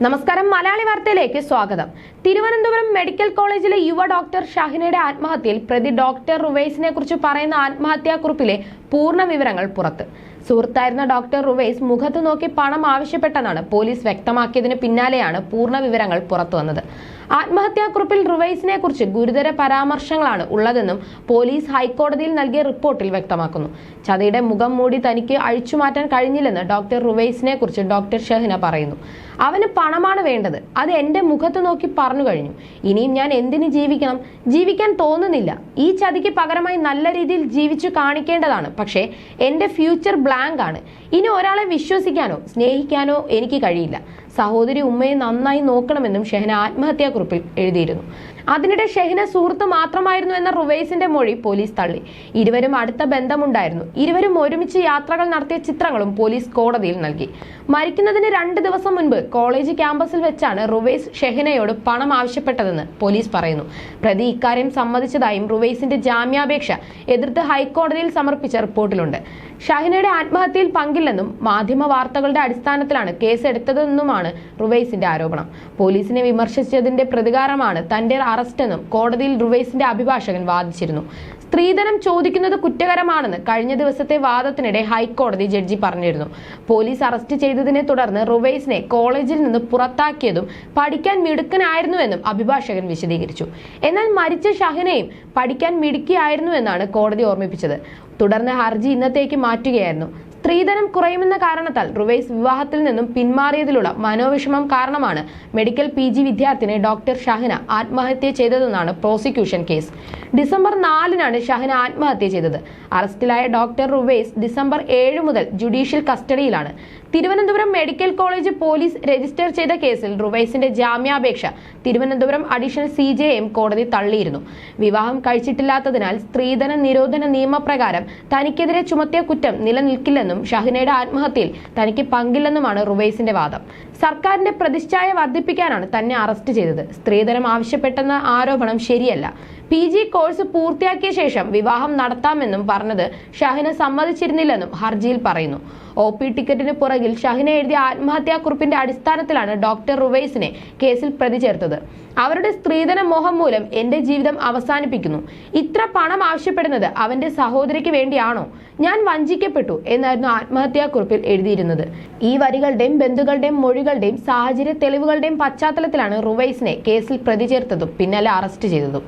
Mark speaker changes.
Speaker 1: നമസ്കാരം മലയാളി വാർത്തയിലേക്ക് സ്വാഗതം. തിരുവനന്തപുരം മെഡിക്കൽ കോളേജിലെ യുവ ഡോക്ടർ ഷഹിനയുടെ ആത്മഹത്യയിൽ പ്രതി ഡോക്ടർ റുവൈസിനെ കുറിച്ച് പറയുന്ന ആത്മഹത്യാക്കുറിപ്പിലെ പൂർണ്ണ വിവരങ്ങൾ പുറത്ത്. സുഹൃത്തായിരുന്ന ഡോക്ടർ റുവൈസ് മുഖത്ത് നോക്കി പണം ആവശ്യപ്പെട്ടെന്നാണ് പോലീസ് വ്യക്തമാക്കിയതിന് പിന്നാലെയാണ് പൂർണ്ണ വിവരങ്ങൾ പുറത്തുവന്നത്. ആത്മഹത്യാക്കുറിപ്പിൽ റുവൈസിനെ കുറിച്ച് ഗുരുതര പരാമർശങ്ങളാണ് ഉള്ളതെന്നും പോലീസ് ഹൈക്കോടതിയിൽ നൽകിയ റിപ്പോർട്ടിൽ വ്യക്തമാക്കുന്നു. ചതിയുടെ മുഖം മൂടി തനിക്ക് അഴിച്ചുമാറ്റാൻ കഴിഞ്ഞില്ലെന്ന് ഡോക്ടർ റുവൈസിനെ കുറിച്ച് ഡോക്ടർ ഷഹിന പറയുന്നു. അവന് പണമാണ് വേണ്ടത്, അത് എന്റെ മുഖത്ത് നോക്കി പറഞ്ഞു കഴിഞ്ഞു. ഇനിയും ഞാൻ എന്തിന് ജീവിക്കണം? ജീവിക്കാൻ തോന്നുന്നില്ല. ഈ ചതിക്ക് പകരമായി നല്ല രീതിയിൽ ജീവിച്ചു കാണിക്കേണ്ടതാണ്. പക്ഷേ എന്റെ ഫ്യൂച്ചർ ബ്ലാങ്ക് ആണ്. ഇനി ഒരാളെ വിശ്വസിക്കാനോ സ്നേഹിക്കാനോ എനിക്ക് കഴിയില്ല. സഹോദരി ഉമ്മയെ നന്നായി നോക്കണമെന്നും ഷെഹന ആത്മഹത്യാക്കുറിപ്പിൽ എഴുതിയിരുന്നു. അതിനിടെ ഷെഹന സുഹൃത്ത് മാത്രമായിരുന്നു എന്ന റുവൈസിന്റെ മൊഴി പോലീസ് തള്ളി. ഇരുവരും അടുത്ത ബന്ധമുണ്ടായിരുന്നു. ഇരുവരും ഒരുമിച്ച് യാത്രകൾ നടത്തിയ ചിത്രങ്ങളും പോലീസ് കോടതിയിൽ നൽകി. മരിക്കുന്നതിന് 2 ദിവസം മുൻപ് കോളേജ് ക്യാമ്പസിൽ വെച്ചാണ് റുവൈസ് ഷെഹനയോട് പണം ആവശ്യപ്പെട്ടതെന്ന് പോലീസ് പറയുന്നു. പ്രതി ഇക്കാര്യം സമ്മതിച്ചതായും റുവൈസിന്റെ ജാമ്യാപേക്ഷ എതിർത്ത് ഹൈക്കോടതിയിൽ സമർപ്പിച്ച റിപ്പോർട്ടിലുണ്ട്. ഷഹിനയുടെ ആത്മഹത്യയിൽ പങ്കില്ലെന്നും മാധ്യമ വാർത്തകളുടെ അടിസ്ഥാനത്തിലാണ് കേസെടുത്തതെന്നുമാണ് റുവൈസിന്റെ ആരോപണം. പോലീസിനെ വിമർശിച്ചതിന്റെ പ്രതികാരമാണ് തന്റെ അറസ്റ്റെന്നും കോടതിയിൽ റുവൈസിന്റെ അഭിഭാഷകൻ വാദിച്ചിരുന്നു. സ്ത്രീധനം ചോദിക്കുന്നത് കുറ്റകരമാണെന്ന് കഴിഞ്ഞ ദിവസത്തെ വാദത്തിനിടെ ഹൈക്കോടതി ജഡ്ജി പറഞ്ഞിരുന്നു. പോലീസ് അറസ്റ്റ് ചെയ്തതിനെ തുടർന്ന് റുവൈസിനെ കോളേജിൽ നിന്ന് പുറത്താക്കിയതും പഠിക്കാൻ മിടുക്കനായിരുന്നുവെന്നും അഭിഭാഷകൻ വിശദീകരിച്ചു. എന്നാൽ മരിച്ച ഷഹിനയും പഠിക്കാൻ മിടുക്കിയായിരുന്നു എന്നാണ് കോടതി ഓർമ്മിപ്പിച്ചത്. തുടർന്ന് ഹർജി ഇന്നത്തേക്ക് മാറ്റുകയായിരുന്നു. സ്ത്രീധനം കുറയുമെന്ന കാരണത്താൽ റുവൈസ് വിവാഹത്തിൽ നിന്നും പിന്മാറിയതിലുള്ള മനോവിഷമം കാരണമാണ് മെഡിക്കൽ PG വിദ്യാർത്ഥിനി ഡോക്ടർ ഷഹിന ആത്മഹത്യ ചെയ്തതെന്നാണ് പ്രോസിക്യൂഷൻ കേസ്. ഡിസംബർ 4-നാണ് ഷഹിന ആത്മഹത്യ ചെയ്തത്. അറസ്റ്റിലായ ഡോക്ടർ റുവൈസ് ഡിസംബർ 7 മുതൽ ജുഡീഷ്യൽ കസ്റ്റഡിയിലാണ്. Thiruvananthapuram medical college police register ചെയ്ത കേസിൽ റുവൈസിന്റെ ജാമ്യാപേക്ഷ തിരുവനന്തപുരം അഡീഷണൽ CJM കോടതി തള്ളിയിരുന്നു. വിവാഹം കഴിച്ചിട്ടില്ലാത്തതിനാൽ സ്ത്രീധന നിരോധന നിയമപ്രകാരം തനിക്കെതിരെ ചുമത്തിയ കുറ്റം നിലനിൽക്കില്ലെന്നും ഷഹിനയുടെ ആത്മഹത്യയിൽ തനിക്ക് പങ്കില്ലെന്നുമാണ് റുവൈസിന്റെ വാദം. സർക്കാരിന്റെ പ്രതിച്ഛായ വർദ്ധിപ്പിക്കാനാണ് തന്നെ അറസ്റ്റ് ചെയ്തത്. സ്ത്രീധനം ആവശ്യപ്പെട്ടെന്ന ആരോപണം ശരിയല്ല. PG കോഴ്സ് പൂർത്തിയാക്കിയ ശേഷം വിവാഹം നടത്താമെന്നും പറഞ്ഞത് ഷഹിന സമ്മതിച്ചിരുന്നില്ലെന്നും ഹർജിയിൽ പറയുന്നു. OP ടിക്കറ്റിന് പുറകിൽ ഷഹിന എഴുതിയ ആത്മഹത്യാക്കുറിപ്പിന്റെ അടിസ്ഥാനത്തിലാണ് ഡോക്ടർ റുവൈസിനെ കേസിൽ പ്രതി ചേർത്തത്. അവരുടെ സ്ത്രീധന മോഹം മൂലം എന്റെ ജീവിതം അവസാനിപ്പിക്കുന്നു. ഇത്ര പണം ആവശ്യപ്പെടുന്നത് അവന്റെ സഹോദരിക്ക് വേണ്ടിയാണോ? ഞാൻ വഞ്ചിക്കപ്പെട്ടു എന്നായിരുന്നു ആത്മഹത്യാക്കുറിപ്പിൽ എഴുതിയിരുന്നത്. ഈ വരികളുടെയും ബന്ധുക്കളുടെയും മൊഴികളുടെയും സാഹചര്യ തെളിവുകളുടെയും പശ്ചാത്തലത്തിലാണ് റുവൈസിനെ കേസിൽ പ്രതി ചേർത്തതും പിന്നാലെ അറസ്റ്റ് ചെയ്തതും.